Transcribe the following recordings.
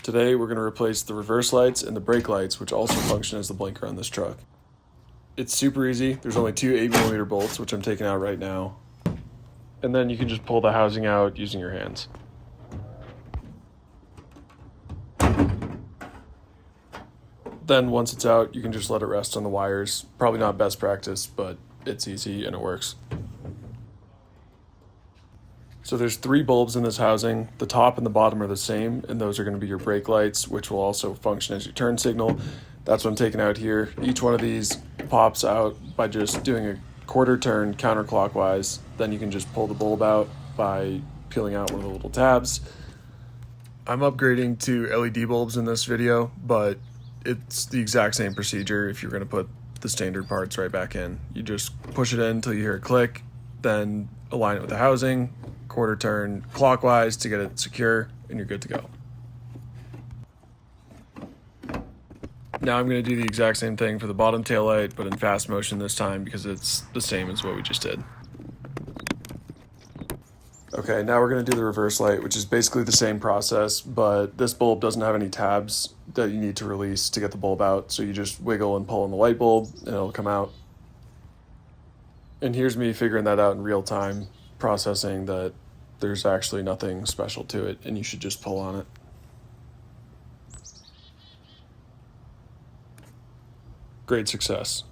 Today we're going to replace the reverse lights and the brake lights, which also function as the blinker on this truck. It's super easy. There's only two 8mm bolts, which I'm taking out right now. And then you can just pull the housing out using your hands. Then once it's out, you can just let it rest on the wires. Probably not best practice, but it's easy and it works. So there's 3 bulbs in this housing. The top and the bottom are the same, and those are going to be your brake lights, which will also function as your turn signal. That's what I'm taking out here. Each one of these pops out by just doing a quarter turn counterclockwise. Then you can just pull the bulb out by peeling out one of the little tabs. I'm upgrading to LED bulbs in this video, but it's the exact same procedure if you're going to put the standard parts right back in. You just push it in until you hear a click, then align it with the housing, quarter turn clockwise to get it secure, and you're good to go. Now I'm going to do the exact same thing for the bottom tail light, but in fast motion this time because it's the same as what we just did. Okay, now we're going to do the reverse light, which is basically the same process, but this bulb doesn't have any tabs that you need to release to get the bulb out, so you just wiggle and pull on the light bulb and it'll come out. And here's me figuring that out in real time, processing that there's actually nothing special to it and you should just pull on it. Great success.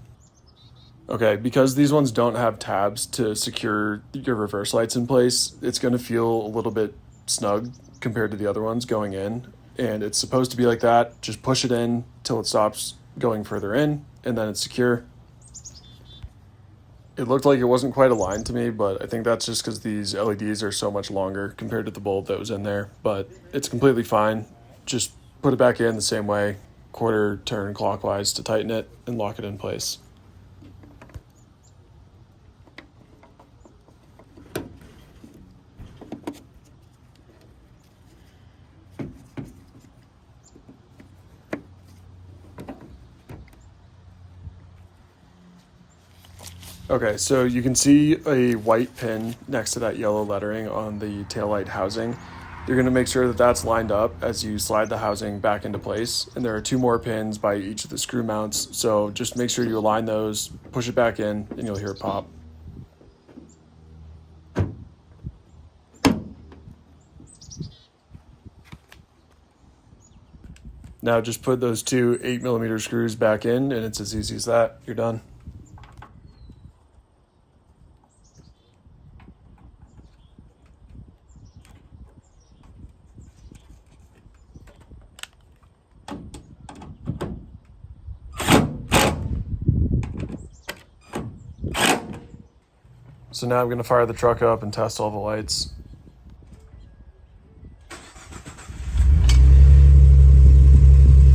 Okay, because these ones don't have tabs to secure your reverse lights in place, it's going to feel a little bit snug compared to the other ones going in, and it's supposed to be like that. Just push it in till it stops going further in, and then it's secure. It looked like it wasn't quite aligned to me, but I think that's just because these LEDs are so much longer compared to the bulb that was in there, but it's completely fine. Just put it back in the same way, quarter turn clockwise to tighten it and lock it in place. Okay, so you can see a white pin next to that yellow lettering on the taillight housing. You're going to make sure that that's lined up as you slide the housing back into place. And there are 2 more pins by each of the screw mounts, so just make sure you align those, push it back in, and you'll hear it pop. Now just put those 2 8mm screws back in, and it's as easy as that. You're done. So now I'm going to fire the truck up and test all the lights.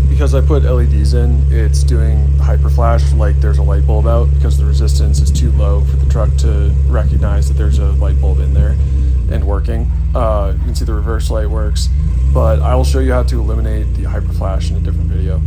Because I put LEDs in, it's doing hyper flash like there's a light bulb out because the resistance is too low for the truck to recognize that there's a light bulb in there and working. You can see the reverse light works, but I will show you how to eliminate the hyper flash in a different video.